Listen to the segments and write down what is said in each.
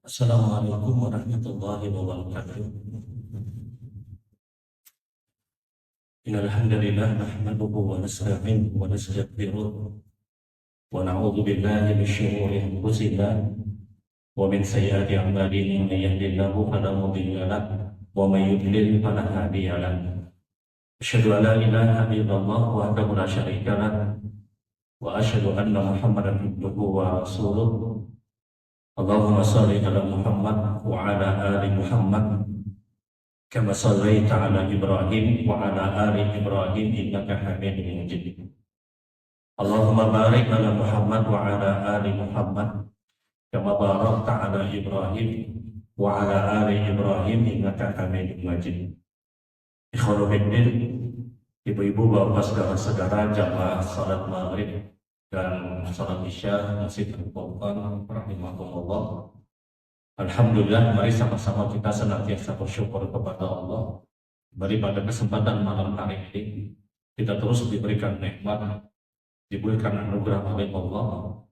Assalamualaikum warahmatullahi wabarakatuh. Innal hamdalillah nahmaduhu wa nasta'inuhu wa nastaghfiruh wa na'udzu billahi min shururi anfusina wa min sayyiati a'malina may yahdihillahu fala mudilla lahu wa may yudlil fala hadiya lahu. Asyhadu an la ilaha illallah wahdahu la syarika lahu wa asyhadu anna Muhammadan abduhu wa rasuluh. Allahumma shalli ala Muhammad wa ala ali Muhammad kama shallaita ala Ibrahim wa ala ali Ibrahim innaka Hamidum Majid. Allahumma barik ala Muhammad wa ala ali Muhammad kama barakta ala Ibrahim wa ala ali Ibrahim innaka Hamidum Majid. Ikhwanu fiddin, ibu-ibu, bapak, saudara-saudara jamaah salat maghrib dan salat isya Masjid Al-Furqan rahimahumullah. Alhamdulillah, mari sama-sama kita senantiasa bersyukur kepada Allah. Mari pada kesempatan malam hari ini kita terus diberikan nikmat, diberikan anugerah oleh Allah,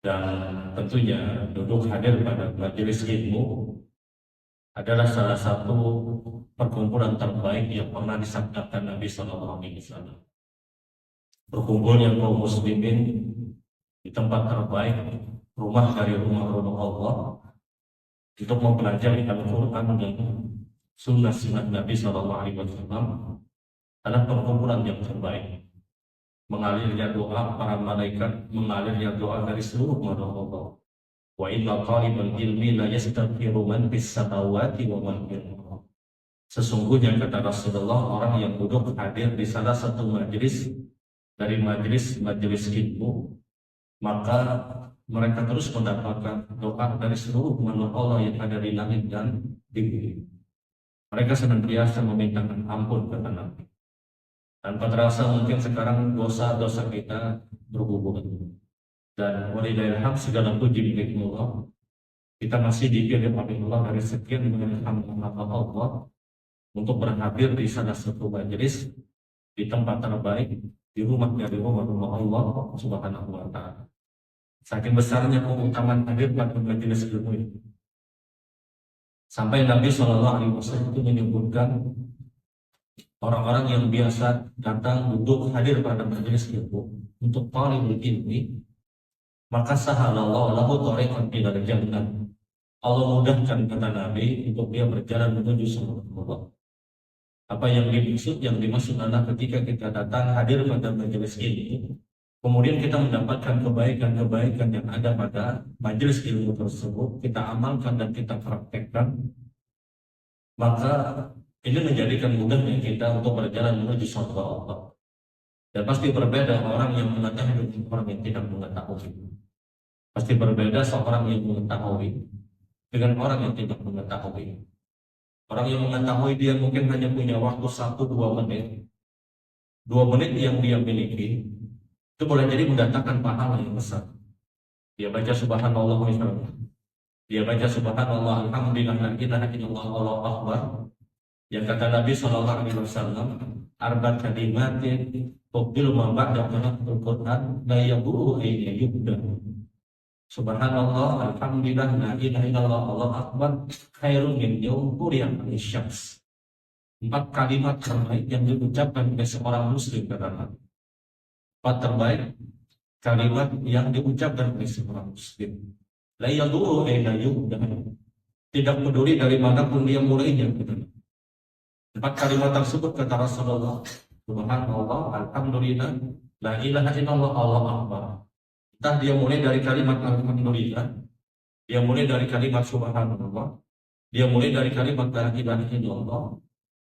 dan tentunya duduk hadir pada majelis ilmu adalah salah satu perkumpulan terbaik yang pernah disabdakan Nabi Sallallahu Alaihi Wasallam. Berkumpulnya kaum muslimin di tempat terbaik, rumah dari rumah-rumah Allah, untuk mempelajari Al-Quran dan sunnah-sunnah Nabi Sallallahu Alaihi Wasallam adalah perkumpulan yang terbaik. Mengalirnya doa para malaikat, mengalirnya doa dari seluruh makhluk Allah. Wa inna talibal ilmi la yastaghfiru man fis samawati wa man fil ardh. Sesungguhnya kata Rasulullah, orang yang duduk hadir di salah satu majelis dari majelis ilmu, maka mereka terus mendapatkan doa dari seluruh makhluk Allah yang ada di langit dan di bumi. Mereka senantiasa meminta ampun kepada Nabi. Tanpa terasa mungkin sekarang dosa-dosa kita berhubungan. Dan walillahilhamd, segala puji milik Allah. Kita masih dipilih oleh Allah dari sekian banyak hamba Allah untuk berhadir di salah satu majelis di tempat terbaik, di rumah dari rumah Allah Subhanahu wa Ta'ala. Saking besarnya keutamaan hadir pada majelis ilmu ini, sampai Nabi Shallallahu Alaihi Wasallam itu menyebutkan orang-orang yang biasa datang duduk hadir pada majelis ilmu untuk talibul ilmi, maka sahalallahu lahu thariqan ilal jannah. Allah mudahkan, kata Nabi, untuk dia berjalan menuju surga Allah. Apa yang dimaksud adalah ketika kita datang hadir pada majelis ini, kemudian kita mendapatkan kebaikan-kebaikan yang ada pada majelis ilmu tersebut, kita amalkan dan kita praktekkan, maka ini menjadikan mudahnya kita untuk berjalan menuju surga Allah. Dan pasti berbeda orang yang mengetahui dengan orang yang tidak mengetahui. Pasti berbeda seorang yang mengetahui dengan orang yang tidak mengetahui. Orang yang mengetahui dia mungkin hanya punya waktu 1-2 menit. 2 menit yang dia miliki itu boleh jadi mendatangkan pahala yang besar. Dia baca subhanallah misalnya, dia baca subhanallah alhamdulillah la ilaha illallah Allahu akbar, yang kata Nabi Sallallahu Alaihi Wasallam, arba kalimatin tuqbil ma ba'da qiraatil Quran la yaburu ayya yubda. Subhanallah alhamdulillah la ilaha illallah Allahu akbar khairun min yawmin syams. 4 kalimat terbaik yang diucapkan oleh seorang muslim, kata Nabi. 4 terbaik kalimat yang diucapkan oleh seorang muslim. La yaduru ayna yubda. Tidak peduli dari manapun dia mulainya. 4 kalimat tersebut kata Rasulullah, subhanallah alhamdulillah la ilaha illallah Allahu akbar. Entah dia mulai dari kalimat alhamdulillah, dia mulai dari kalimat subhanallah, dia mulai dari kalimat la ilaha illallah,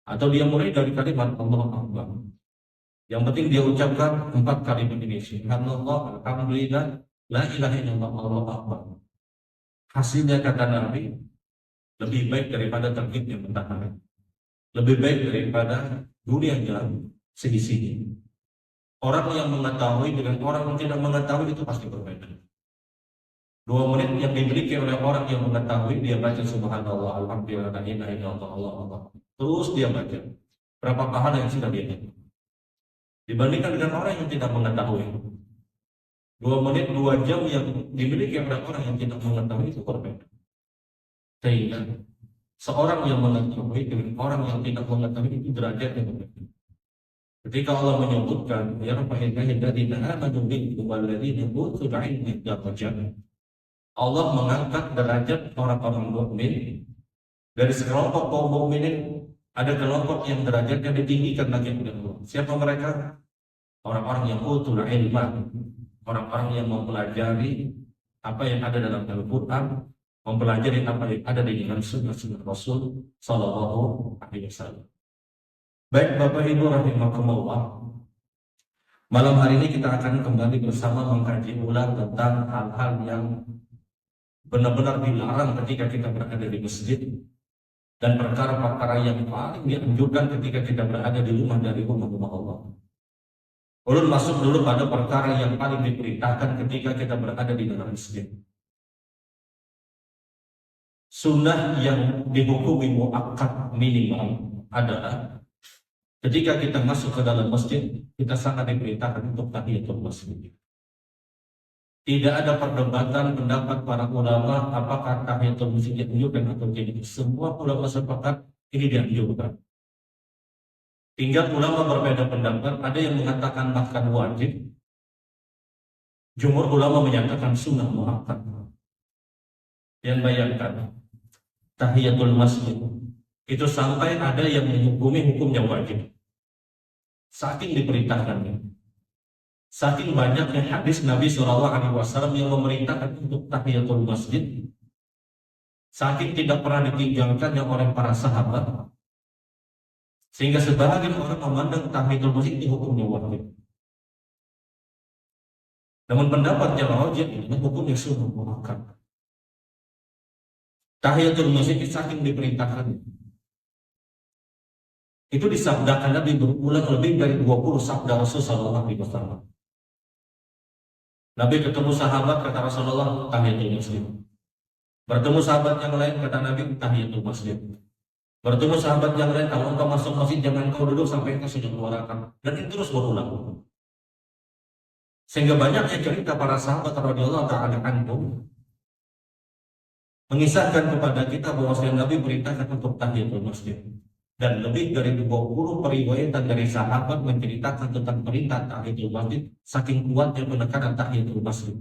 atau dia mulai dari kalimat Allahu akbar. Yang penting dia ucapkan 4 kalimat ini, subhanallah alhamdulillah la ilaha illallah Allahu akbar. Hasilnya kata Nabi lebih baik daripada terbitnya matahari, lebih baik daripada dunia yang seisinya. Orang yang mengetahui dengan orang yang tidak mengetahui itu pasti berbeda. 2 menit yang dimiliki oleh orang yang mengetahui, dia baca subhanallah alhamdulillah la ilaha illallah Allahu akbar, terus dia baca, berapa pahala yang sudah dia dapat dibandingkan dengan orang yang tidak mengetahui. 2 menit 2 jam yang dimiliki oleh orang yang tidak mengetahui itu berbeda. Sehingga seorang yang mengetahui dengan orang yang tidak mengetahui itu derajatnya berbeda. Ketika Allah menyebutkan ya rabbana amanu bikum walladzina utul ilma darajat, Allah mengangkat derajat orang-orang mukmin dari sekelompok kaum mukminin. Ada kelompok yang derajatnya ditinggikan lagi oleh Allah. Siapa mereka? Orang-orang yang utul ilma, orang-orang yang mempelajari apa yang ada dalam Al-Quran, mempelajari apa yang ada di dalam sunnah-sunnah Rasul Sallallahu Alaihi Wasallam. Baik Bapak Ibu rahimakumullah, malam hari ini kita akan kembali bersama mengkaji ulang tentang hal-hal yang benar-benar dilarang ketika kita berada di masjid, dan perkara-perkara yang paling dianjurkan ketika kita berada di rumah dari rumah-rumah Allah. Ulun masuk dulu pada perkara yang paling diperintahkan ketika kita berada di dalam masjid. Sunnah yang dihukumi muakkad minimal adalah ketika kita masuk ke dalam masjid, kita sangat diperintahkan untuk tahiyatul masjid. Tidak ada perdebatan pendapat para ulama apakah tahiyatul masjid dianjurkan atau tidak. Semua ulama sepakat ini dianjurkan. Tinggal ulama berbeda pendapat, ada yang mengatakan bahkan wajib. Jumhur ulama menyatakan sunnah muakkad. Yang bayangkan tahiyatul masjid itu sampai ada yang menghukumi hukumnya wajib. Saking diperintahkannya, saking banyaknya hadis Nabi SAW yang memerintahkan untuk tahiyatul masjid, saking tidak pernah ditinggalkannya oleh para sahabat, sehingga sebagian orang memandang tahiyatul masjid itu hukumnya wajib. Namun pendapat yang wajib ini hukumnya sunnah muakkad. Tahiyatul masjid saking diperintahkannya, itu disabdakan Nabi berulang lebih dari 20 sabda Rasulullah SAW. Nabi ketemu sahabat, kata Rasulullah, tahiyatul masjid. Bertemu sahabat yang lain, kata Nabi, tahiyatul masjid. Bertemu sahabat yang lain, kalau engkau masuk masjid jangan kau duduk sampai engkau sudah keluarkan. Dan itu terus berulang. Sehingga banyaknya cerita para sahabat radhiyallahu ta'ala anhum mengisahkan kepada kita bahwa Nabi perintahkan untuk tahiyatul masjid. Dan lebih dari 20 periwayatan dari sahabat menceritakan tentang perintah tahiyatul masjid, saking kuatnya penekanan tahiyatul masjid.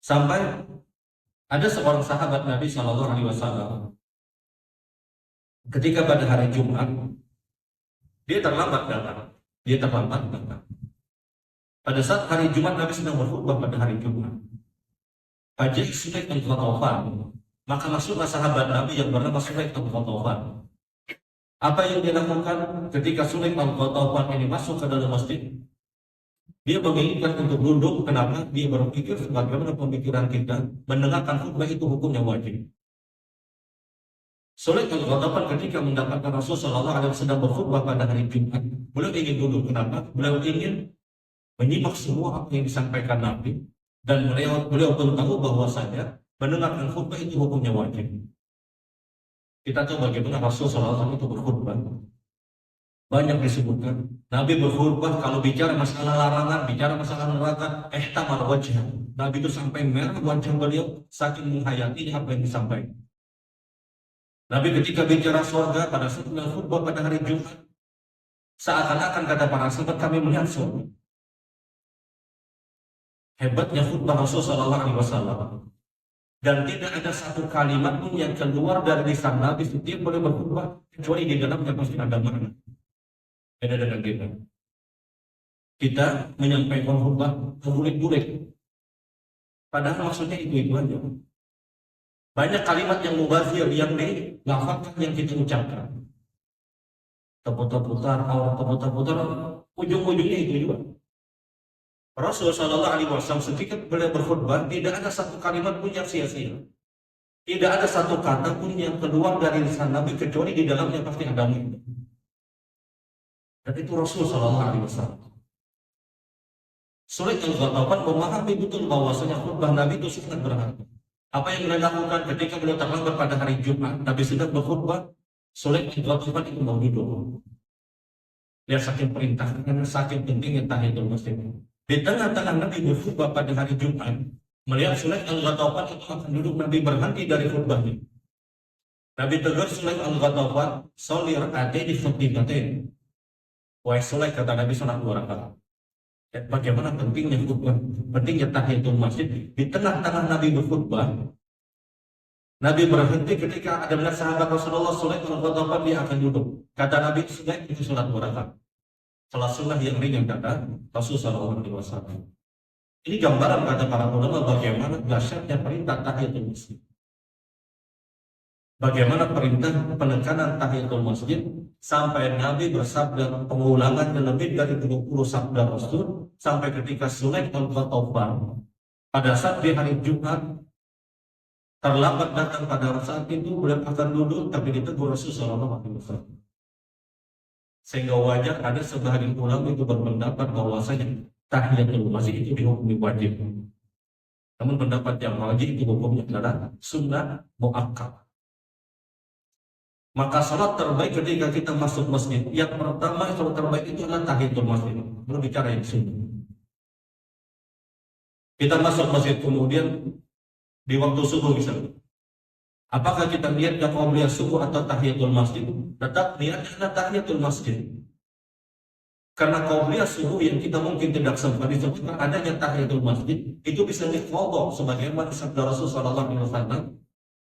Sampai ada seorang sahabat Nabi SAW, ketika pada hari Jumat, dia terlambat datang. Pada saat hari Jumat, Nabi sedang berkhutbah pada hari Jumat. Fajr Sulaik al-Ghatafan, maka masuklah sahabat Nabi yang bernama Sulaik al-Ghatafan. Apa yang dia lakukan ketika Sulaik al-Ghatafan ini masuk ke dalam masjid? Dia menginginkan untuk duduk. Kenapa? Dia berpikir sebagaimana pemikiran kita, mendengarkan khutbah itu hukumnya wajib. Sulaik al-Ghatafan ketika mendapatkan Rasulullah SAW sedang berkhutbah pada hari Jumat, beliau ingin duduk. Kenapa? Beliau ingin menyimak semua apa yang disampaikan Nabi, dan beliau pun tahu bahwasanya mendengarkan khutbah itu hukumnya wajib. Kita tahu bagaimana Rasulullah SAW itu berkhutbah. Banyak disebutkan Nabi berkhutbah kalau bicara masalah larangan, bicara masalah neraka, ihtamar wajah. Nabi itu sampai merah wajah beliau saking menghayati apa yang disampaikan. Nabi ketika bicara surga pada saat khutbah pada hari Jumat, seakan-akan kata para sahabat kami melihat surga. Hebatnya khutbah Rasulullah SAW. Dan tidak ada satu kalimat pun yang keluar dari lisan Nabi setiap boleh berkhutbah kecuali di dalamnya pasti ada makna. Beda dengan kita. Kita menyampaikan khutbah berbulik-bulik. Padahal maksudnya itu aja. Banyak kalimat yang mubazir yang dilafalkan yang kita ucapkan. Terputar-putar, ujung-ujungnya itu juga. Rasulullah SAW ketika beliau berkhutbah tidak ada satu kalimat pun yang sia-sia. Tidak ada satu kata pun yang keluar dari lisan Nabi kecuali di dalamnya pasti ada makna. Dan itu Rasulullah SAW. Sulaik al-Ghatafan memahami betul bahwasanya khutbah Nabi itu sangat berharga. Apa yang beliau lakukan ketika beliau terlambat pada hari Jumat, Nabi sedang berkhutbah, Sulaik al-Ghatafan itu mau duduk. Lihat saking perintahnya, saking pentingnya tahiyatul masjid. Di tengah-tengah Nabi berkhutbah pada hari Jumat, Melihat Sulaik Al-Ghatafan itu akan duduk, Nabi berhenti dari khutbahnya. Nabi tegur Sulaik Al-Ghatafan, "Sholli rak'ataini khatibatain." Wahai Sulaik, kata Nabi, salat 2 rakaat. Bagaimana pentingnya khutbah, pentingnya tahiyatul masjid. Di tengah-tengah Nabi berkhutbah, Nabi berhenti ketika ada benar sahabat Rasulullah Sulaik Al-Ghatafan, dia akan duduk. Kata Nabi, Sulaik itu salat 2 rakaat. Salat sunnah yang ringan, kata Rasulullah SAW. Ini gambaran kata para ulama bagaimana dahsyatnya perintah tahiyatul masjid. Bagaimana perintah penekanan tahiyatul masjid sampai Nabi bersabda pengulangan lebih dari 20 sabda Rasul, sampai ketika Sulaik Al-Ghatafan pada saat di hari Jumat terlambat datang pada saat itu, beliau akan duduk tapi ditegur Rasulullah SAW. Sehingga wajar ada sebagian ulama itu berpendapat bahwasanya tahiyatul masjid itu dihukumi wajib. Namun pendapat yang wajib itu hukumnya adalah sunnah muakkad. Maka salat terbaik ketika kita masuk masjid, yang pertama salat terbaik itu adalah tahiyatul masjid. Belum bicara yang sunnah. Kita masuk masjid kemudian di waktu subuh misalnya. Apakah kita niatnya qabliyah subuh atau tahiyatul masjid? Tetap niatnya adalah tahiyatul masjid. Karena qabliyah subuh yang kita mungkin tidak sempat disebutkan adanya tahiyatul masjid, itu bisa diqadha sebagaimana sabda Rasul sallallahu alaihi wasallam,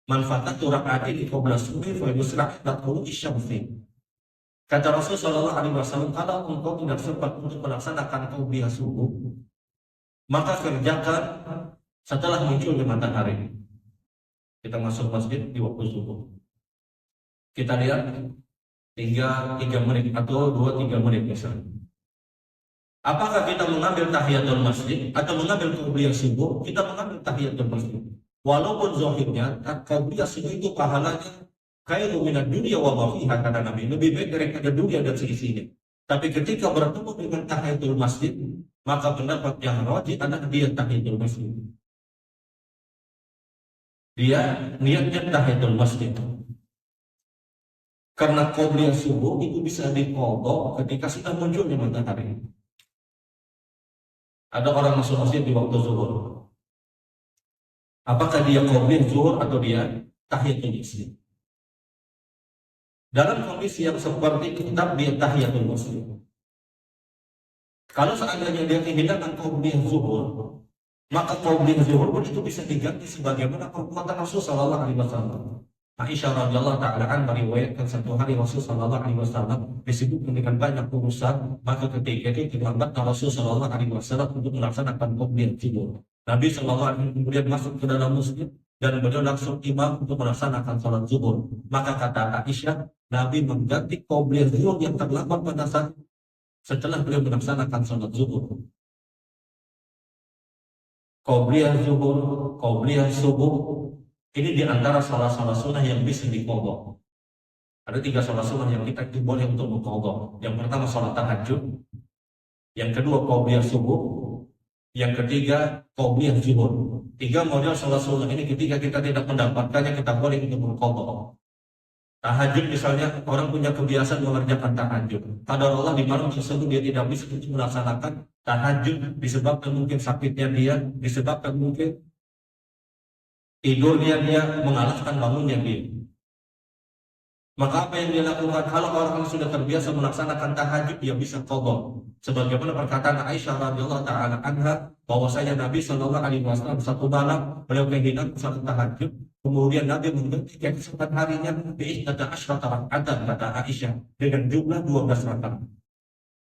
"Man fatatu rak'ataini qabla subuh fa yusra' lahu isyamsi." Kata Rasul sallallahu alaihi wasallam, kalau engkau tidak sempat untuk melaksanakan qabliyah subuh, maka kerjakan setelah munculnya matahari. Kita masuk masjid di waktu subuh. Kita lihat tinggal 3 menit atau 2-3 menit misalnya. Apakah kita mengambil tahiyatul masjid atau mengambil qabliyah subuh? Kita mengambil tahiyatul masjid. Walaupun zahirnya qabliyah subuh itu pahalanya khairu minad dunya wa ma fiha, kata Nabi, lebih baik daripada dunia dan seisinya. Tapi ketika bertemu dengan tahiyatul masjid, maka pendapat yang rajih adalah dia tahiyatul masjid. Dia niatnya tahiyatul masjid. Karena qabliyah subuh itu bisa diqadha ketika sudah munculnya matahari. Ada orang masuk masjid di waktu zuhur. Apakah dia qabliyah zuhur atau dia tahiyatul masjid? Dalam kondisi yang seperti itu tetap dia tahiyatul masjid. Kalau seandainya dia menghindar qabliyah zuhur, maka qabliyah zuhur pun itu bisa diganti sebagaimana perbuatan Rasul sallallahu alaihi wasallam. Aisyah radhiyallahu ta'ala anha meriwayatkan satu hari Rasul sallallahu alaihi wasallam disibukkan dengan banyak urusan, maka ketika itu terlambatlah Rasul sallallahu alaihi wasallam untuk melaksanakan qabliyah zuhur. Nabi sallallahu alaihi wasallam kemudian masuk ke dalam masjid dan beliau langsung imam untuk melaksanakan salat zuhur. Maka kata Aisyah, Nabi mengganti qabliyah zuhur yang terlambat pada saat setelah beliau melaksanakan salat zuhur. Qabliyah zuhur, qabliyah subuh, ini diantara salah-salah sunnah yang bisa diqadha. Ada 3 salat sunnah yang kita boleh untuk mengqadha. Yang pertama salat tahajud, yang kedua qabliyah subuh, yang ketiga qabliyah zuhur. 3 model salat sunnah ini ketika kita tidak mendapatkannya, kita boleh untuk mengqadha. Tahajud misalnya, orang punya kebiasaan mengerjakan tahajud. Kadang Allah di malam tersebut dia tidak bisa untuk melaksanakan tahajud disebabkan mungkin sakitnya dia, disebabkan mungkin tidurnya dia mengalahkan bangunnya dia. Maka apa yang dia lakukan? Kalau orang sudah terbiasa melaksanakan tahajud, dia bisa qadha. Sebagaimana perkataan Aisyah radhiyallahu ta'ala anha, bahwasanya Nabi sallallahu alaihi wasallam satu malam beliau kehilangan salat tahajud, kemudian Nabi mengganti keesokan harinya bi 11 rakaat, kata Aisyah, dengan jumlah 12 rakaat.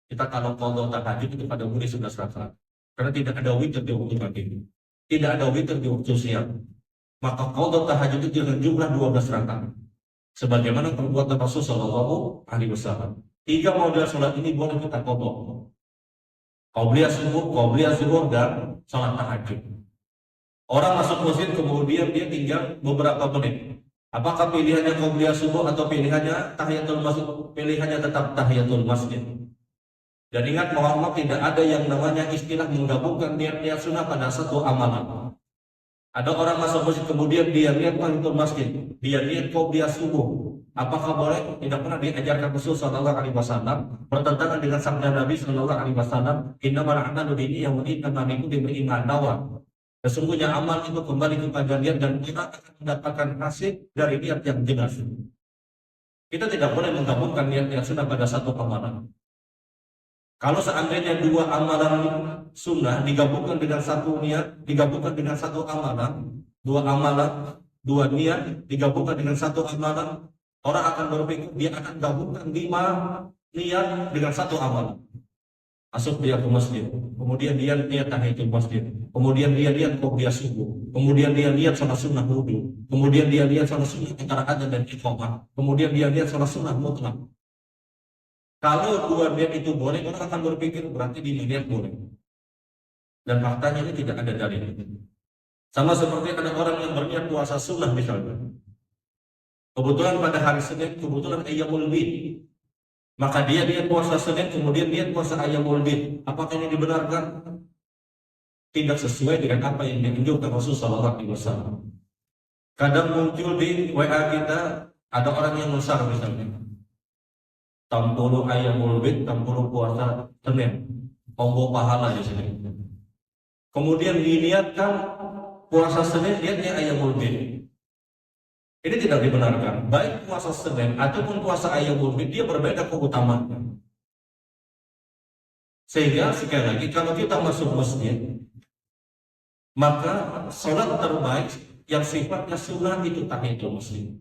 Kita kalau qadha tahajud itu pada mulai 11 rakaat. Karena tidak ada witir di waktu pagi. Tidak ada witir di waktu siang. Maka qadha tahajud itu dengan jumlah 12 rakaat. Sebagaimana perbuatan Rasul sallallahu alaihi wasallam. 3 model salat ini boleh kita qadha. Qabliyah subuh, qabliyah zuhur, dan salat tahajud. Orang masuk masjid kemudian dia tinggal beberapa menit. Apakah pilihannya qabliyah subuh atau pilihannya tahiyatul masjid? Pilihannya tetap tahiyatul masjid. Dan ingat, mohon maaf, tidak ada yang namanya istilah menggabungkan niat-niat sunnah pada satu amalan. Ada orang masuk masjid kemudian dia niat tahiyatul masjid, dia niat qabliyah subuh. Apakah boleh? Tidak pernah diajarkan Rasul sallallahu alaihi wasallam, bertentangan dengan sabda Nabi sallallahu alaihi wasallam, "Innamal a'malu binniyati wa innamal likulli imrin ma nawa." Sesungguhnya amal itu kembali kepada niat dan kita akan mendapatkan hasil dari niat yang jelas. Kita tidak boleh menggabungkan niat yang sunnah pada satu amalan. Kalau seandainya dua amalan sunnah digabungkan dengan satu niat, digabungkan dengan satu amalan, dua niat digabungkan dengan satu amalan, orang akan berpikir dia akan gabungkan 5 niat dengan satu amalan. Masuk dia ke masjid, kemudian dia niat tahiyatul masjid, kemudian dia niat qobliyah subuh, kemudian dia niat salat sunnah wudu, kemudian dia niat salat sunnah antara adzan dan iqamah, kemudian dia niat salat sunnah mutlak. Kalau dua niat itu boleh, orang akan berpikir berarti di niat boleh. Dan faktanya ini tidak ada dalil. Sama seperti ada orang yang berniat puasa sunnah misalnya. Kebetulan pada hari Senin, kebetulan ayyamul bid, maka dia niat puasa Senin, kemudian niat puasa ayyamul bid. Apakah ini dibenarkan? Tidak sesuai dengan apa yang dianjurkan Rasulullah SAW. Kadang muncul di WA kita ada orang yang nusar misalnya, 60 ayyamul bid, 60 puasa Senin, combo pahala di sini. Kemudian diniatkan puasa Senin, niatnya ayyamul bid. Ini tidak dibenarkan. Baik puasa Senin ataupun puasa ayyamul bid, dia berbeda keutamaan. Sehingga sekali lagi kalau kita masuk masjid, maka sholat terbaik yang sifatnya sunnah itu tahiyatul masjid.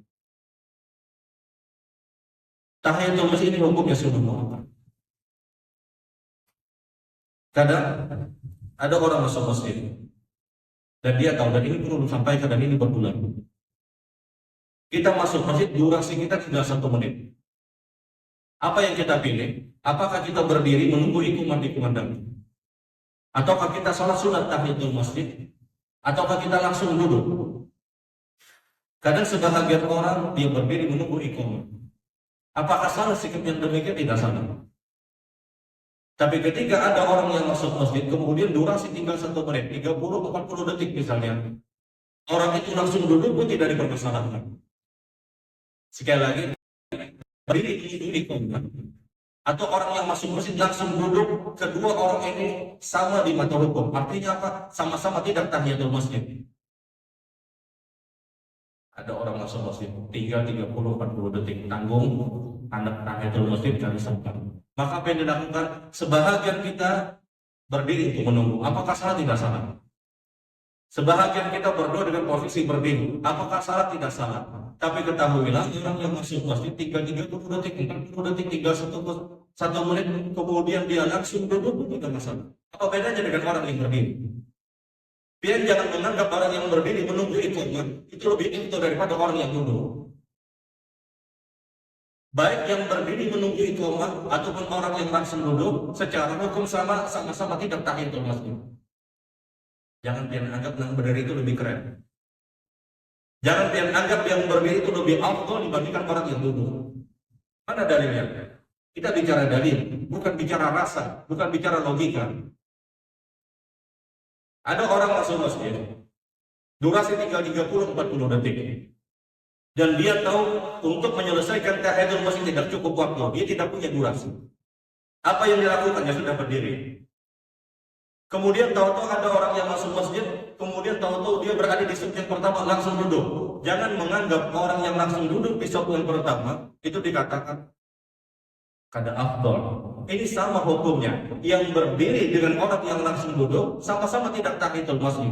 Tahiyatul masjid ini hukumnya sunnah. Kadang ada orang masuk masjid dan dia tahu, dan ini perlu disampaikan dan ini berulang. Kita masuk masjid, durasi kita tinggal 1 menit. Apa yang kita pilih? Apakah kita berdiri menunggu iqamah dikumandangkan? Ataukah kita sholat sunat tahiyatul masjid? Ataukah kita langsung duduk? Kadang sebahagian orang dia berdiri menunggu iqamah. Apakah salah sikap yang demikian? Tidak salah. Tapi ketika ada orang yang masuk masjid, kemudian durasi tinggal 1 menit, 30-40 detik misalnya, orang itu langsung duduk pun tidak dipermasalahkan. Sekali lagi, berdiri menunggu iqamah. Atau orang yang masuk masjid langsung duduk, kedua orang ini sama di mata hukum. Artinya apa? Sama-sama tidak tahiyatul masjid. Ada orang masuk masjid, tinggal 30-40 detik, tanggung anak tahiyatul masjid cari sempat. Maka apa yang dilakukan? Sebahagian kita berdiri untuk menunggu. Apakah salah? Tidak salah. Sebahagian kita berdoa dengan posisi berdiri. Apakah salah? Tidak salah. Tapi ketahuilah, orang yang masuk masjid tinggal 30 detik, 40 detik, tinggal 1 menit, kemudian dia langsung duduk, tidak masalah. Apa bedanya dengan orang yang berdiri? Biar jangan menganggap orang yang berdiri menunggu iqamah itu lebih itu daripada orang yang duduk. Baik yang berdiri menunggu iqamah ataupun orang yang langsung duduk, secara hukum sama-sama tidak tahiyatul masjid. Jangan pian anggap yang berdiri itu lebih keren. Jangan pian anggap yang berdiri itu lebih afdal dibandingkan orang yang duduk. Mana dalilnya? Kita bicara dalil, bukan bicara rasa, bukan bicara logika. Ada orang masuk masjid, durasi tinggal 30-40 detik. Dan dia tahu untuk menyelesaikan tahiyatul masjid tidak cukup waktu, dia tidak punya durasi. Apa yang dilakukannya? Sudah berdiri. Kemudian tahu-tahu ada orang yang masuk masjid, kemudian tahu-tahu dia berada di saf yang pertama langsung duduk. Jangan menganggap orang yang langsung duduk di saf yang pertama itu dikatakan kada afdal. Ini sama hukumnya. Yang berdiri dengan orang yang langsung duduk sama-sama tidak tahiyatul masjid.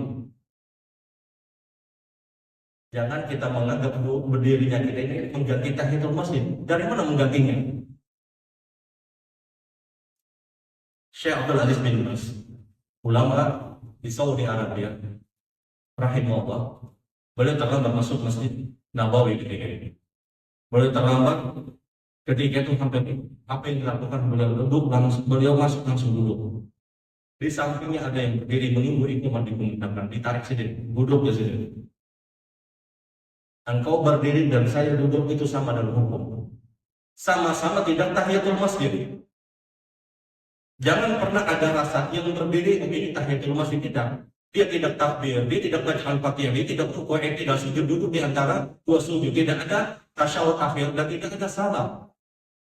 Jangan kita menganggap berdirinya kita ini mengganti tahiyatul masjid. Dari mana menggantinya? Syekh Abdul Aziz bin Baz, ulama di Saudi Arabia, rahimahullah, beliau terlambat masuk masjid Nabawi ketika ini. Beliau terlambat ketika itu sampai apa yang dilakukan? Beliau duduk langsung, beliau masuk langsung duduk. Di sampingnya ada yang berdiri menunggu iqamah dikumandangkan, ditarik sedikit, duduk di sini. Engkau berdiri dan saya duduk itu sama dalam hukum. Sama-sama tidak tahiyatul masjid. Jangan pernah ada rasa yang berdiri ini tahiyatul masjid, tidak. Dia tidak takbir, dia tidak baca Al-Fatihah, dia tidak rukuk, dia tidak sujud, duduk di antara dua sujud, tidak ada tasyahud akhir dan tidak ada salam.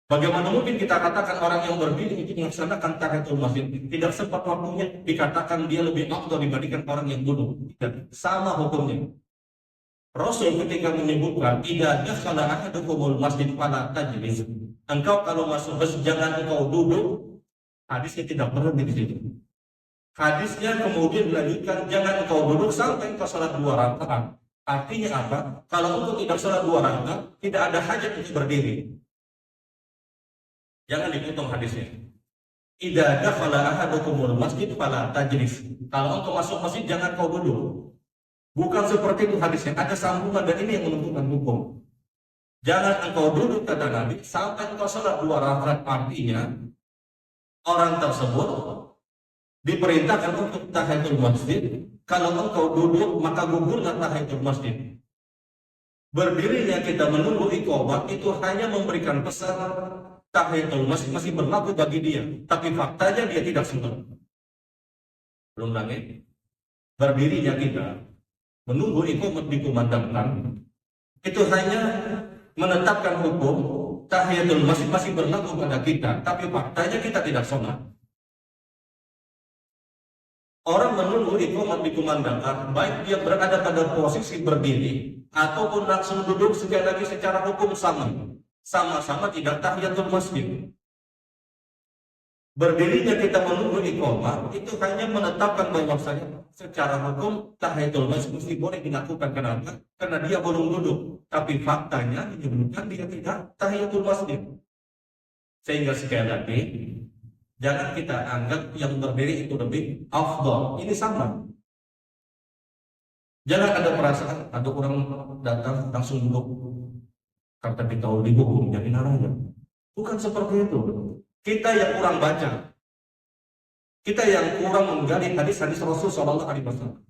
Bagaimana mungkin kita katakan orang yang berdiri itu melaksanakan tahiyatul masjid tidak sempat waktunya dikatakan dia lebih afdal dibandingkan orang yang duduk? Tidak. Sama hukumnya. Rasul ketika menyebutkan tidak dakhala ahadukumul masjid fala tajlis. Engkau kalau masuk masjid jangan engkau duduk. Hadisnya tidak berhenti di situ. Hadisnya kemudian dilanjutkan jangan engkau duduk sampai engkau salat 2 rakaat. Artinya apa? Kalau engkau tidak salat 2 rakaat, tidak ada hajat untuk berdiri. Jangan dipotong hadisnya. Idza dakhala ahadukumul masjid fala tajlis. Kalau engkau masuk masjid jangan kau duduk. Bukan seperti itu hadisnya. Ada sambungan dan ini yang menentukan hukum. Jangan engkau duduk kata Nabi sampai engkau salat 2 rakaat. Artinya orang tersebut diperintahkan untuk tahiyatul masjid. Kalau engkau duduk maka gugurlah tahiyatul masjid. Berdirinya kita menunggu iqamah itu hanya memberikan pesan tahiyatul masjid masih berlaku bagi dia, tapi faktanya dia tidak sempat. Belum lagi berdirinya kita menunggu iqamah dikumandangkan itu hanya menetapkan hukum tahiyatul masjid masih berlaku pada kita, tapi faktanya kita tidak sholat. Orang menunggu iqamah dikumandangkan baik dia berada pada posisi berdiri ataupun langsung duduk, sekali lagi secara hukum sama-sama tidak tahiyatul masjid. Berdirinya kita menunggu iqamah itu hanya menetapkan bahwasanya secara hukum tahiyatul masjid mesti boleh dilakukan. Kenapa? Karena dia belum duduk, tapi faktanya menyebutkan dia tidak tahiyatul masjid. Sehingga sekali lagi jangan kita anggap yang berdiri itu lebih afdal. Ini sama. Jangan ada perasaan ada orang datang langsung duduk kata kita dihukum jadi naranya. Bukan seperti itu. Kita yang kurang baca, kita yang kurang menggali hadis-hadis Rasul Shallallahu Alaihi Wasallam.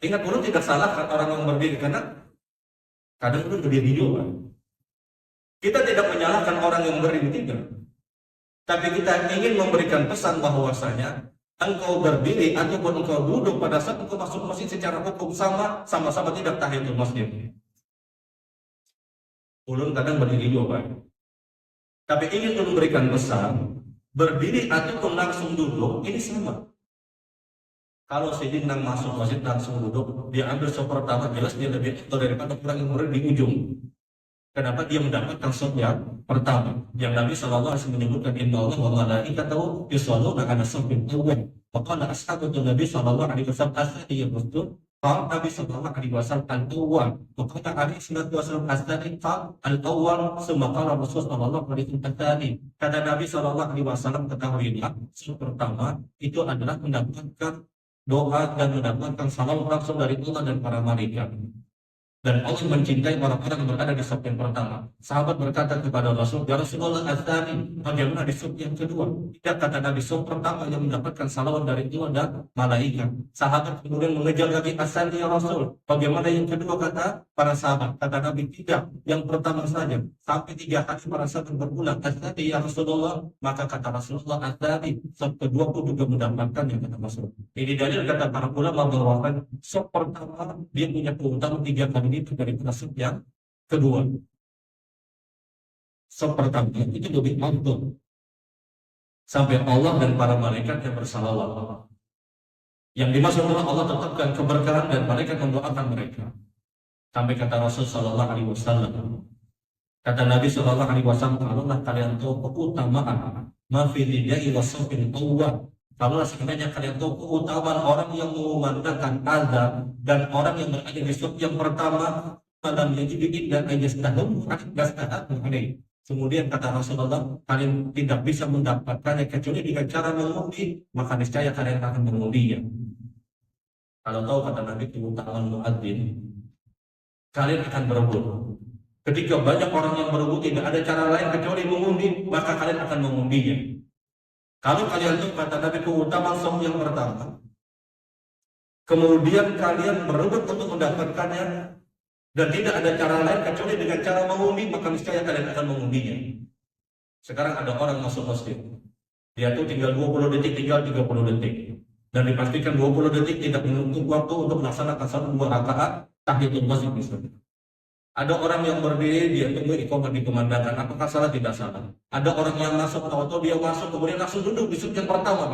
Ingat dulu tidak salah kan orang yang berdiri karena kadang itu berdiri juga. Kita tidak menyalahkan orang yang berdiri tidak, tapi kita ingin memberikan pesan bahwasanya engkau berdiri ataupun engkau duduk pada saat engkau masuk masjid secara hukum sama-sama tidak tahiyatul masjid. Ulun kadang berdiri juga, tapi ingin memberikan pesan berdiri ataupun langsung duduk ini sama. Kalau sedang masuk masjid langsung duduk, dia ambil sop pertama jelas dia lebih afdal daripada orang yang berdiri di ujung. Kenapa dia mendapatkan sop yang pertama? Yang Nabi Shallallahu Alaihi Wasallam menyebutkan Inna Allah wa malaikatahu yusholluna ala sofil awwal. Maka ashabu Nabi Shallallahu Alaihi Wasallam asadi yang betul. Kalau Nabi Shallallahu Alaihi Wasallam al-awwal, maka Ali Shallallahu Wasallam asadi al-awwal, semakala Rasul Shallallahu Alaihi Wasallam. Kata Nabi Shallallahu Alaihi Wasallam ketahuilah, sop pertama itu adalah mendapatkan doa dan mendapatkan salam langsung dari Allah dan para malaikat. Dan Allah mencintai orang-orang yang berada di saf yang pertama. Sahabat berkata kepada Rasul, ya Rasulullah az-tsani, bagaimana di saf yang kedua? Tidak, kata Nabi, saf pertama yang mendapatkan salawat dari Allah dan malaikat. Sahabat kemudian mengejar lagi, as-tsani ya Rasul, bagaimana yang kedua? Kata para sahabat, kata Nabi, tidak, yang pertama saja. Sampai 3 kali para sahabat berulang, as-tsani ya Rasulullah, maka kata Rasulullah, az-tsani, saf kedua pun juga mendapatkan yang kata Rasul. Ini dalil kata para ulama bahwa saf pertama dia punya keutamaan 3 kali itu dari saf yang kedua. Saf pertama itu lebih afdal sampai Allah dan para malaikat yang bersalawat. Yang dimaksud Allah tetapkan keberkahan dan malaikat mendoakan mereka. Sampai kata Rasul Shallallahu Alaihi Wasallam, kata Nabi Shallallahu Alaihi Wasallam, kalaulah kalian tahu keutamaan mafidiyai wasofin awal, kalaulah sebenarnya kalian tahu keutamaan orang yang mengumandangkan azan dan orang yang berada di saf yang pertama, malam yang dibikin dan ayastahum ini. Kemudian kata Rasulullah, kalian tidak bisa mendapatkannya kecuali dengan cara mengundi, maka niscaya kalian akan mengundinya. Kalau tahu kata Nabi keutamaan muadzin, kalian akan berebut. Ketika banyak orang yang berebut tidak ada cara lain kecuali mengundi, maka kalian akan mengundinya. Kalau kalian tahu kata Nabi keutamaan saf yang pertama, kemudian kalian berebut untuk mendapatkannya dan tidak ada cara lain kecuali dengan cara mengundi, maka niscaya kalian akan mengundinya. Sekarang ada orang masuk masjid, dia tuh tinggal 20 detik, tinggal 30 detik, dan dipastikan 20 detik tidak menunggu waktu untuk melaksanakan 1-2 rakaat tahiyatul masjid misalnya. Ada orang yang berdiri, dia tunggu iqamah dikumandangkan. Apakah salah? Tidak salah. Ada orang yang masuk, tahu-tahu dia masuk, kemudian langsung duduk di sujud yang pertama.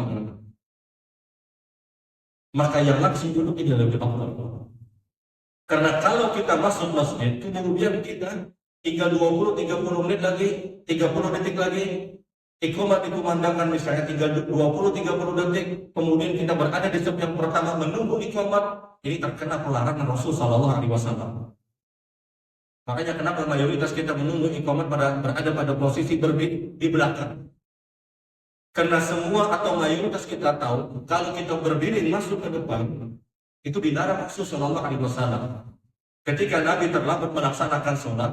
Maka yang langsung duduk ini lebih afdal. Karena kalau kita masuk masjid, kemudian kita tinggal 20-30 menit lagi, 30 detik lagi, iqamah dikumandangkan misalnya tinggal 20-30 detik, kemudian kita berada di saf yang pertama menunggu iqamah, ini terkena pelarangan Rasul Shallallahu Alaihi Wasallam. Makanya kenapa mayoritas kita menunggu iqamah berada pada posisi berdiri di belakang. Karena semua atau mayoritas kita tahu kalau kita berdiri masuk ke depan itu dilarang Rasul Shallallahu Alaihi Wasallam. Ketika Nabi terlambat melaksanakan sholat,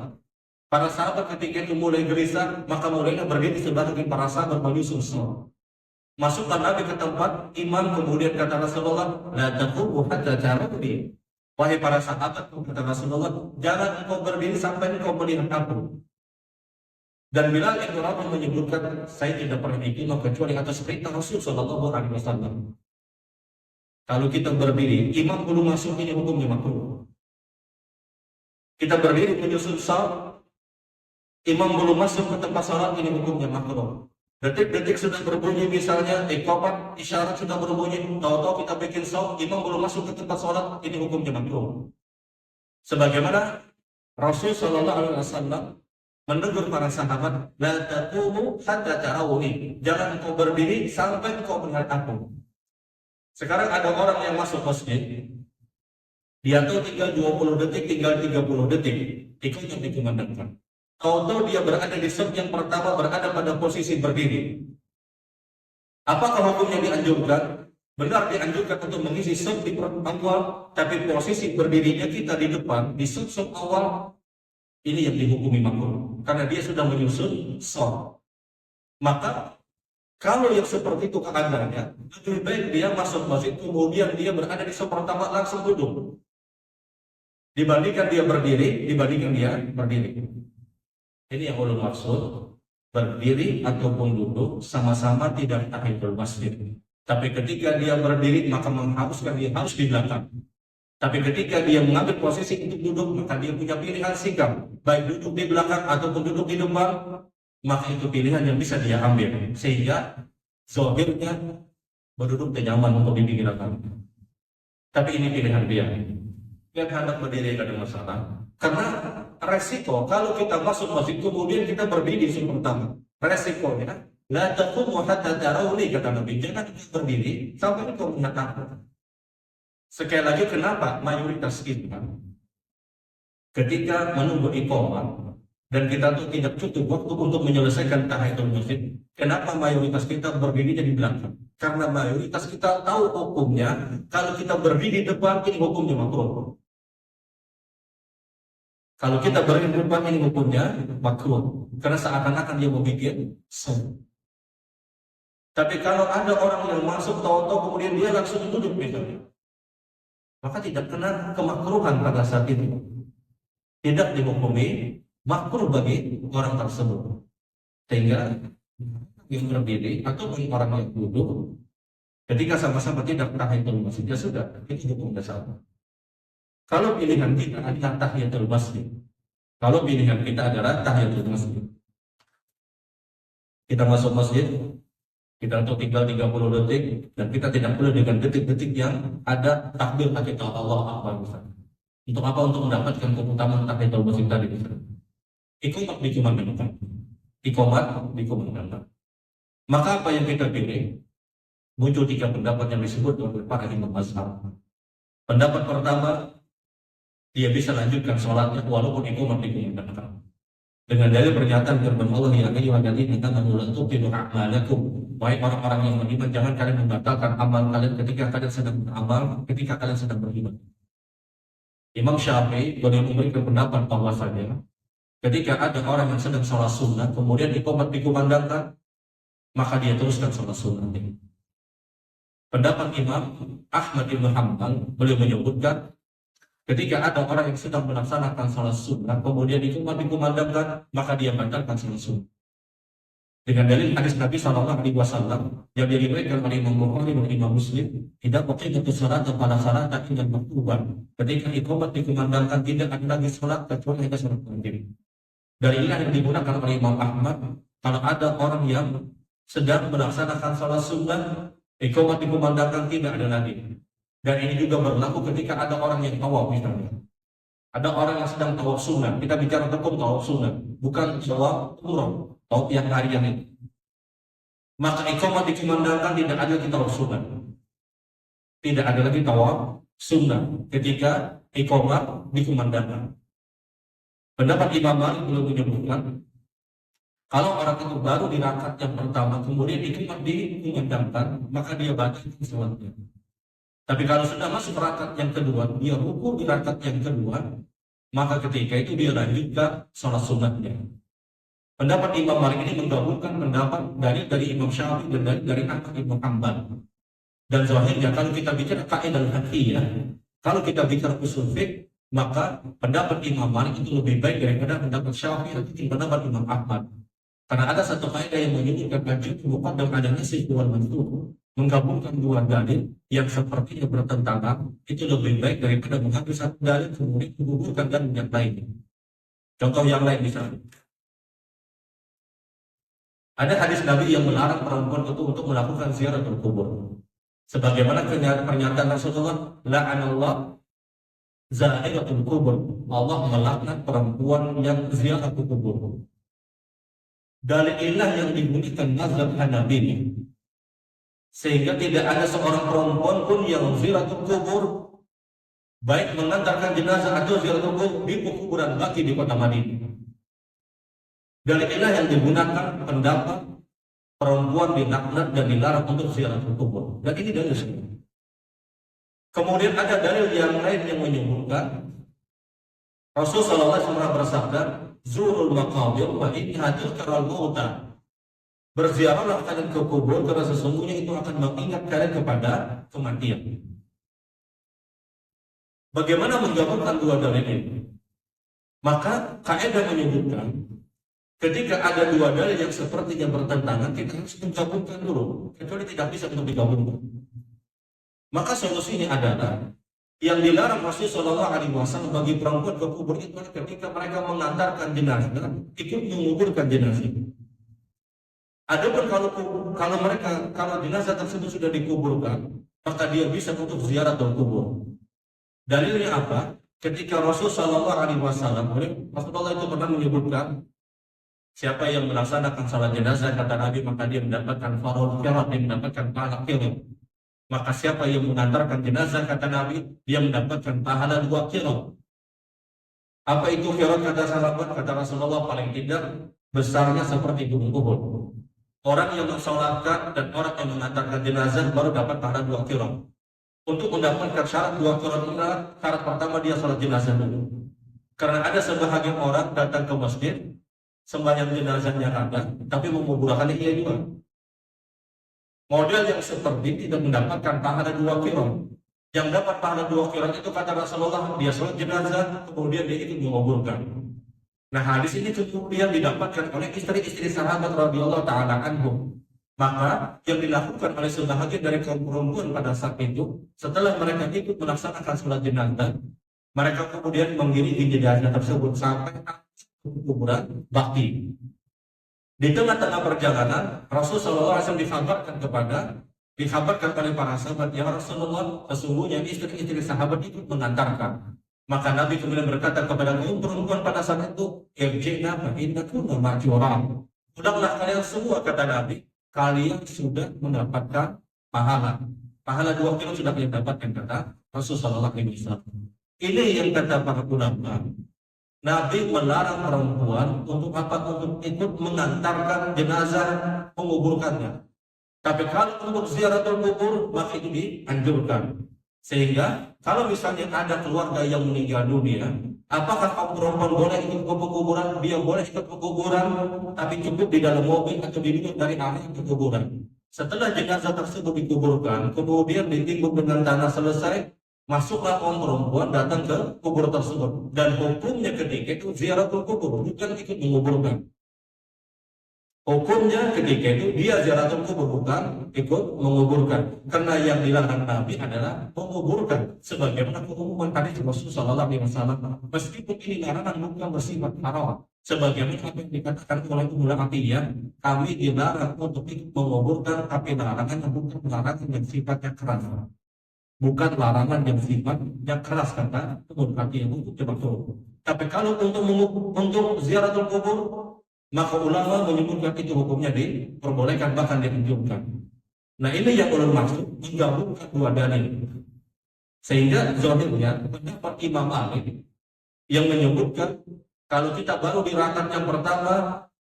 para sahabat ketika itu mulai gelisah, maka mulailah berdiri sebagian para sahabat menyusul sholat. Masukkan Nabi ke tempat imam, kemudian kata Rasulullah, la taqumu hatta ta'rifuni. Wahai para sahabat, kata Rasulullah, jangan engkau berdiri sampai engkau melihat aku. Dan Bilal bin Rabah menyebutkan, saya tidak pernah imam kecuali atas perintah Rasul Shallallahu Alaihi Wasallam. Kalau kita berdiri, imam belum masuk, ini hukumnya makruh. Kita berdiri menyusul saf, imam belum masuk ke tempat salat, ini hukumnya makruh. Detik-detik sudah berbunyi, misalnya iqamah isyarat sudah berbunyi, tahu-tahu kita bikin saf, imam belum masuk ke tempat salat, ini hukumnya makruh. Sebagaimana Rasul Shallallahu Alaihi Wasallam menegur para sahabat, la taqumu hatta tarawuni, jangan engkau berdiri sampai engkau melihat aku. Sekarang ada orang yang masuk masjid, dia tuh tinggal 20 detik, tinggal 30 detik, iqamah dikumandangkan. Tahu-tahu dia berada di saf yang pertama, berada pada posisi berdiri. Apakah hukumnya dianjurkan? Benar dianjurkan untuk mengisi saf di awal, tapi posisi berdirinya kita di depan, di saf awal, ini yang dihukumi makruh. Karena dia sudah menyusun saf. Maka, kalau yang seperti itu keadaannya, lebih baik dia masuk masjid, kemudian dia berada di saf pertama langsung duduk. Dibandingkan dia berdiri, Ini yang ulun maksud, berdiri ataupun duduk sama-sama tidak tahiyatul masjid. Tapi ketika dia berdiri maka mengharuskan dia harus di belakang. Tapi ketika dia mengambil posisi untuk duduk, maka dia punya pilihan sikap, baik duduk di belakang ataupun duduk di depan, maka itu pilihan yang bisa dia ambil. Sehingga zahirnya berduduk nyaman untuk dipikirkan. Tapi ini pilihan dia. Yang hendak berdiri tidak ada masalah. Karena resiko kalau kita masuk masjid kemudian kita berdiri pertama, resikonya la taqumu hatta tarawni, kata Nabi, jangan berdiri sampai engkau melihat aku. Sekali lagi, kenapa mayoritas kita ketika menunggu iqamah dan kita tuh tidak cukup waktu untuk menyelesaikan tahiyatul masjid, kenapa mayoritas kita berdiri di belakang? Karena mayoritas kita tahu hukumnya, kalau kita berdiri di depan ini hukumnya makruh. Kalau kita berdiri di depan ini hukumnya makruh, karena seakan-akan dia mau bikin sun. Tapi kalau ada orang yang masuk tahu-tahu kemudian dia langsung duduk misalnya, maka tidak kena kemakruhan pada saat itu. Tidak dihukumi makruh bagi orang tersebut. Sehingga yang berdiri ataupun orang yang duduk, ketika sama-sama tidak tahiyatul masjid, ya sudah, itu hukumnya sama. Kalau pilihan kita adalah tahiyatul masjid, kita masuk masjid, kita untuk tinggal 30 detik, dan kita tidak perlu dengan detik-detik yang ada takbir kita Allah Akbar misalnya. Untuk apa? Untuk mendapatkan keutamaan tahiyatul masjid tadi misalnya. Iqamah dikumandangkan. Maka apa yang kita pilih? Muncul 3 pendapat yang disebut oleh para imam mazhab. Pendapat pertama, dia bisa lanjutkan sholatnya walaupun iqamah dikumandangkan. Dengan dalil pernyataan firman Allah, ya ayyuhalladzina amanu la tubtilu a'malakum. Wahai orang-orang yang beriman, jangan kalian membatalkan amal kalian ketika kalian sedang beramal, ketika kalian sedang beriman. Imam Syafi'i beliau memberikan pendapat bahwasanya ketika ada orang yang sedang sholat sunnah, kemudian iqamah dikumandangkan, maka dia teruskan sholat sunnah ini. Pendapat Imam Ahmad bin Hanbal, beliau menyebutkan ketika ada orang yang sedang melaksanakan sholat sunnah, kemudian iqamah dikumandangkan, maka dia batalkan sholat sunnah. Dengan dalil hadis Nabi SAW yang diriwayatkan oleh Imam Bukhari dan Imam Muslim, tidak boleh itu salat pada salat dan berkurban. Ketika iqamat dikumandangkan tidak ada lagi salat kecuali hanya salat wajib. Dari ini yang digunakan oleh Imam Ahmad, kalau ada orang yang sedang melaksanakan salat sunnah, iqamat dikumandangkan tidak ada lagi. Dan ini juga berlaku ketika ada orang yang tawaf misalnya. Ada orang yang sedang tawaf sunnah. Kita bicara tentang tawaf sunnah, bukan tawaf umrah. Tawaf yang harian itu, maka iqamah dikumandangkan tidak ada lagi tawaf sunnah, tidak ada lagi tawaf sunnah ketika iqamah dikumandangkan. Pendapat Imam Malik belum menyebutkan kalau orang itu baru di rakaat yang pertama kemudian iqamah dikumandangkan maka dia batalkan salatnya. Tapi kalau sudah masuk rakaat yang kedua, dia rukuk di rakaat yang kedua, maka ketika itu dia lanjutkan salat sunnahnya. Pendapat Imam Malik ini menggabungkan pendapat dari Imam Syafi'i dan dari Ahmad bin Hanbal. Dan zahirnya kalau kita bicara kaidah al-fiqhiyah, kalau kita bicara usul fiqh, maka pendapat Imam Malik itu lebih baik daripada pendapat Syafi'i atau pendapat Imam Ahmad. Karena ada satu kaidah yang menyebutkan wajib muqaddam ada nasih wal mansukh, menggabungkan dua dalil yang sepertinya bertentangan itu lebih baik daripada mengambil satu dalil kemudian menggugurkan dan yang lainnya. Contoh yang lain misalnya, ada hadis Nabi yang melarang perempuan itu untuk melakukan ziaratul kubur. Sebagaimana pernyataan Rasulullah, la'anallah za'iratul kubur. Allah melaknat perempuan yang ziaratul kubur. Dalil ilah yang digunakan mazhab Hanafi. Sehingga tidak ada seorang perempuan pun yang ziaratul kubur, baik mengantarkan jenazah atau ziaratul kubur di kuburan baki di kota Madinah. Dalil ilah yang digunakan pendapat perempuan dilaknat dan dilarang untuk ziaratul kubur. Dan ini dalil semua. Kemudian ada dalil yang lain yang menyebutkan Rasulullah SAW bersabda, "Zurul maqabir wa innaha tadhkurul mauta." Berziarahlah kalian ke kubur karena sesungguhnya itu akan mengingat kalian kepada kematian. Bagaimana menggabungkan dua dalil ini? Maka kaidah menyebutkan ketika ada dua dalil yang sepertinya bertentangan, kita harus menggabungkan dulu, kecuali tidak bisa untuk digabungkan. Maka solusinya adalah yang dilarang Rasulullah SAW bagi perempuan ke kubur itu ketika mereka mengantarkan jenazah, ikut menguburkan jenazah. Adapun kalau jenazah tersebut sudah dikuburkan, maka dia bisa untuk ziarah ke kubur. Dalilnya apa? Ketika Rasulullah itu pernah menyebutkan, siapa yang melaksanakan salat jenazah kata Nabi maka dia mendapatkan farul qirat, dia mendapatkan pahala qirat. Maka siapa yang mengantarkan jenazah kata Nabi dia mendapatkan pahala 2 qirat. Apa itu qirat kata sahabat? Kata Rasulullah paling tidak besarnya seperti gunung Uhud. Orang yang mensolatkan dan orang yang mengantarkan jenazah baru dapat pahala 2 qirat. Untuk mendapatkan syarat 2 qirat ini, syarat pertama dia salat jenazah dulu. Karena ada sebahagian orang datang ke masjid sembahyang jenazahnya ada, tapi menguburkannya ia juga. Model yang seperti tidak mendapatkan pahala 2 qirat. Yang dapat pahala 2 qirat itu kata Rasulullah, dia sholat jenazah, kemudian dia ikut menguburkan. Nah hadis ini kemudian didapatkan oleh istri-istri sahabat radhiyallahu taala anhum. Maka yang dilakukan oleh sebahagian dari kaum perempuan pada saat itu, setelah mereka ikut melaksanakan sholat jenazah, mereka kemudian mengiringi jenazah tersebut sampai kuburan bakti. Di tengah-tengah perjalanan, Rasulullah SAW dikabarkan oleh para sahabat, ya Rasulullah, sesungguhnya istri-istri sahabat itu mengantarkan. Maka Nabi kemudian berkata kepada kaum perempuan pada saat itu, irji'na fa innakunna ma'juran. Pulanglah kalian semua, kata Nabi, kalian sudah mendapatkan pahala. Pahala 2 kilo sudah kalian dapatkan, kata Rasulullah SAW. Ini yang kata para ulama. Nabi melarang perempuan untuk apa? Untuk ikut mengantarkan jenazah, menguburkannya. Tapi kalau untuk ziaratul kubur, maka itu dianjurkan. Sehingga kalau misalnya ada keluarga yang meninggal dunia, apakah kaum perempuan boleh ikut ke kuburan? Dia boleh ikut ke kuburan, tapi cukup di dalam mobil atau duduk dari area ke kuburan. Setelah jenazah tersebut dikuburkan, kemudian ditimbun dengan tanah selesai, masuklah kaum perempuan datang ke kubur tersebut. Dan hukumnya ketika itu ziaratul kubur, bukan ikut menguburkan. Hukumnya ketika itu dia ziaratul kubur, bukan ikut menguburkan. Karena yang dilarang Nabi adalah menguburkan. Sebagaimana keumuman hadis Rasulullah SAW. Meskipun ini larangan bukan bersifat haram. Sebagaimana apa yang dikatakan oleh Ummul Atiyah, kami dilarang untuk ikut menguburkan, tapi larangan bukan larangan yang sifatnya keras. Bukan larangan yang sifatnya keras, kata Ummul Atiyah untuk betul. Tapi kalau untuk ziaratul kubur, maka ulama menyebutkan itu hukumnya diperbolehkan, bahkan dianjurkan. Nah, ini yang ulama maksud menggabungkan dua dalil. Sehingga zahirnya pendapat Imam Malik yang menyebutkan kalau kita baru di rakaat yang pertama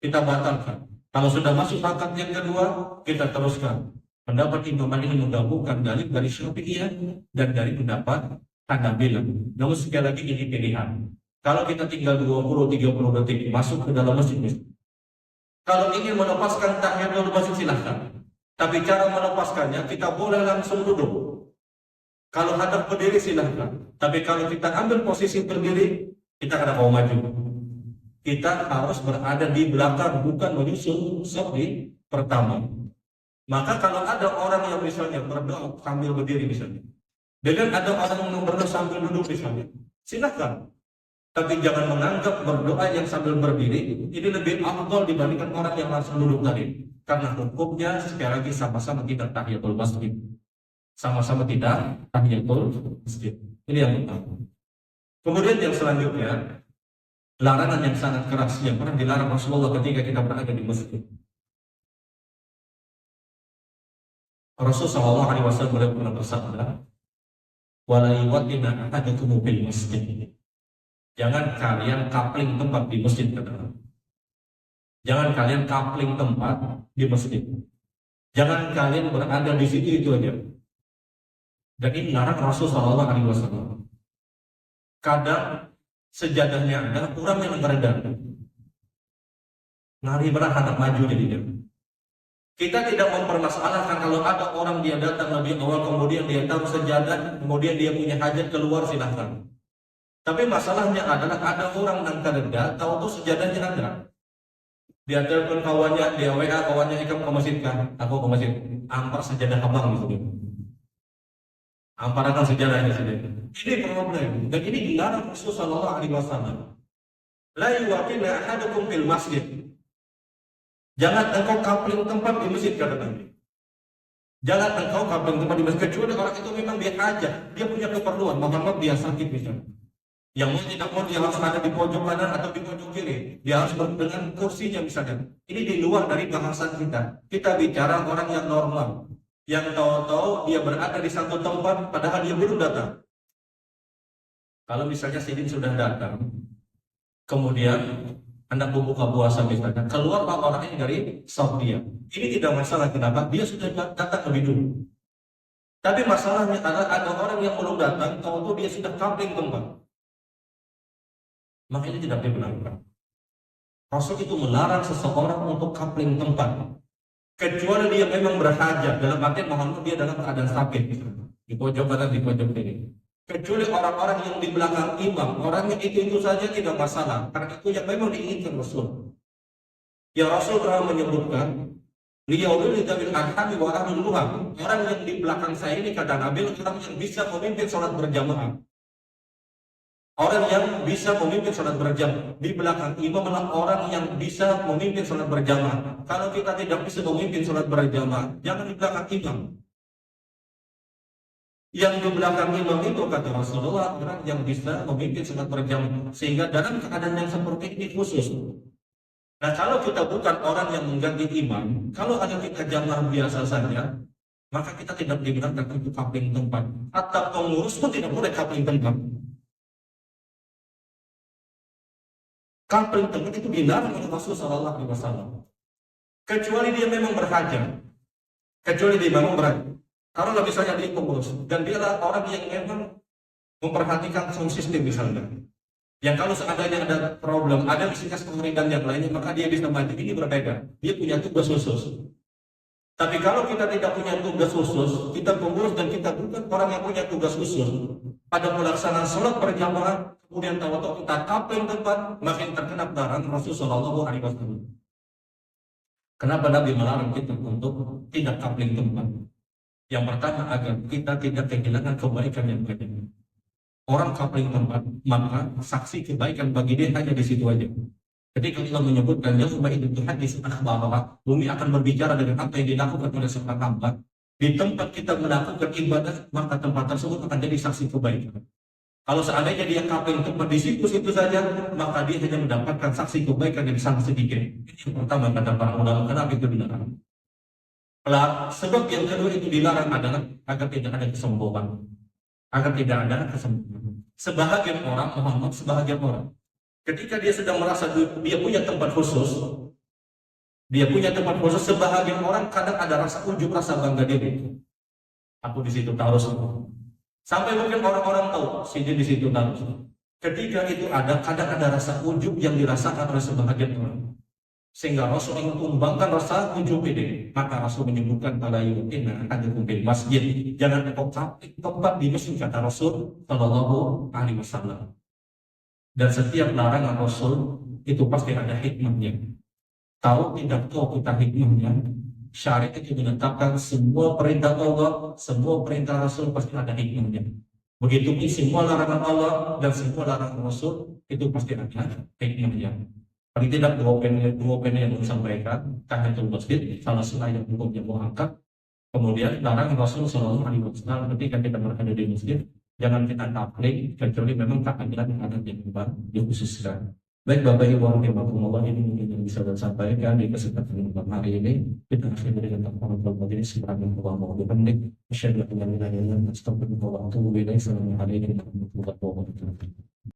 kita batalkan. Kalau sudah masuk rakaat yang kedua kita teruskan. Pendapat Imam Malik menggabungkan dalil dari Syafi'iyah dan dari pendapat Hanabilah. Namun sekali lagi ini pilihan. Kalau kita tinggal 20-30 detik masuk ke dalam masjid, kalau ingin melepaskan tahiyatul masjid silahkan. Tapi cara melepaskannya kita boleh langsung duduk. Kalau hadap berdiri silahkan. Tapi kalau kita ambil posisi berdiri, kita kada mau maju. Kita harus berada di belakang, bukan menyusul saf pertama. Maka kalau ada orang yang misalnya berdoa sambil berdiri misalnya, dengan ada orang yang berdoa sambil duduk misalnya, silahkan. Tapi jangan menganggap berdoa yang sambil berdiri ini lebih afdal dibandingkan orang yang langsung duduk tadi. Karena hukumnya sekali lagi sama-sama tidak tahiyatul masjid. Sama-sama tidak tahiyatul masjid. Ini yang pertama. Kemudian yang selanjutnya, larangan yang sangat keras yang pernah dilarang Rasulullah ketika kita berada di masjid. Rasulullah SAW pernah bersabda, "Wala yuwaddina ahadukum bil masjid." Jangan kalian kapling tempat di masjid. Jangan kalian kapling tempat di masjid. Jangan kalian berada di situ itu aja. Dan ini larang Rasulullah SAW. Kadang sejadahnya ada orang yang beredar. Ngari berhadap maju jadinya. Kita tidak mempermasalahkan kalau ada orang dia datang lebih awal, kemudian dia tahu sejadah, kemudian dia punya hajat keluar, silahkan. Tapi masalahnya adalah ada orang yang terdedah, tahu tuh sejadahnya ada. Dia telepon kawannya, dia WA kawannya, ikut ke masjid kan? Aku ke masjid. Ampar sejadah abang gitu. Amparakan sejadahnya sendiri. Ini problem. Dan ini dilarang Rasulullah SAW. La yuwaqina ahadukum fil masjid. Jangan engkau kapling tempat di masjid, kata Nabi. Jangan engkau kapling tempat di masjid, kecuali orang itu memang dia aja, dia punya keperluan, maaf dia sakit misalnya. Yang mau tidak mau dia harus ada di pojok kanan atau di pojok kiri. Dia harus dengan kursinya misalnya. Ini di luar dari bahasan kita. Kita bicara orang yang normal, yang tahu-tahu dia berada di satu tempat padahal dia belum datang. Kalau misalnya Sidin sudah datang, kemudian Anda membuka puasa misalnya, keluarlah orang ini dari saf dia. Ini tidak masalah, kenapa? Dia sudah datang lebih dulu. Tapi masalahnya adalah ada orang yang belum datang, tahu-tahu dia sudah kapling tempat. Maka ini tidak dibenarkan. Rasul itu melarang seseorang untuk kapling tempat, kecuali dia memang berhajat, dalam artian Muhammad dia dalam keadaan sakit, di pojok kanan, di pojok kiri. Kecuali orang-orang yang di belakang imam, orangnya itu saja tidak masalah, karena itu yang memang diinginkan Rasul. Ya Rasul pernah menyebutkan, liyaulil dzawil arhami wa ahlul luham. Orang yang di belakang saya ini kata Nabi, orang yang bisa memimpin sholat berjamaah. Orang yang bisa memimpin sholat berjamaah. Di belakang imam adalah orang yang bisa memimpin sholat berjamaah. Kalau kita tidak bisa memimpin sholat berjamaah, jangan di belakang imam. Yang di belakang imam itu kata Rasulullah orang yang bisa memimpin sholat berjamaah. Sehingga dalam keadaan yang seperti ini khusus. Nah, kalau kita bukan orang yang mengganti imam, kalau ada kita jamaah biasa saja, maka kita tidak dibenarkan untuk kapling tempat. Atau pengurus pun tidak boleh kapling tempat. Kapling tempat itu dilarang oleh Rasulullah SAW. Kecuali dia memang berhajat. Kecuali dia memang berhajat. Kalau misalnya dia pengurus dan dia adalah orang yang memang memperhatikan sound system misalnya. Yang kalau seandainya ada problem, ada misalnya story dan yang lainnya, maka dia bisa maju. Ini berbeda. Dia punya tugas khusus. Tapi kalau kita tidak punya tugas khusus, kita pengurus dan kita bukan orang yang punya tugas khusus, pada pelaksanaan sholat berjamaah, kemudian tahu-tahu kita kapling tempat, makin terkena larangan Rasulullah SAW. Kenapa Nabi melarang kita untuk tidak kapling tempat? Yang pertama, agar kita tidak kehilangan kebaikan yang banyak. Orang kapling tempat, maka saksi kebaikan bagi dia hanya di situ aja. Ketika Allah menyebutkan yauma idzin tuhadditsu akhbaraha, bumi akan berbicara dengan apa yang dilakukan oleh seorang hamba. Di tempat kita melakukan ibadah, maka tempat tersebut akan jadi saksi kebaikan. Kalau seandainya dia kapling tempat di situ-situ saja, maka dia hanya mendapatkan saksi kebaikan yang sangat sedikit. Ini yang pertama kata para ulama, kenapa itu dilarang? Sebab yang kedua itu dilarang adalah agar tidak ada kesombongan. Agar tidak ada kesombongan. Sebahagian orang, sebahagian orang, ketika dia sedang merasa dia punya tempat khusus, sebahagian orang kadang ada rasa ujub, rasa bangga diri. Aku di situ taruh semua. Sampai mungkin orang-orang tahu sini di situ taruh. Ketika itu kadang ada rasa ujub yang dirasakan oleh sebahagian orang. Sehingga Rasul ingin tumbangkan rasa ujub ini. Maka Rasul menyebutkan pada yu'ina hadukum bil masjid. Jangan engkau kapling tempat di masjid, kata Rasul sallallahu alaihi wasallam. Dan setiap larangan Rasul itu pasti ada hikmahnya. Tahu tidak tahu kita hikmahnya, syariat itu menetapkan semua perintah Allah, semua perintah Rasul pasti ada hikmahnya. Begitupun semua larangan Allah dan semua larangan Rasul itu pasti ada hikmahnya. Paling tidak dua poin yang disampaikan, tahiyatul masjid, salah satu yang hukumnya mau angkat. Kemudian larangan Rasul Shallallahu Alaihi Wasallam ketika kita berada di masjid, jangan kita kapling kecuali memang tahiyat yang ada yang dikhususkan. Baik Bapak Ibu rahimakumullah, ini mungkin yang bisa saya sampaikan di kesempatan hari ini. Kita akhiri dengan takbiratul majelis subhanallah wa bihamdihi asyhadu an la ilaha illallah wa astaghfirullah wa atubu ilaih. Assalamualaikum warahmatullahi wabarakatuh.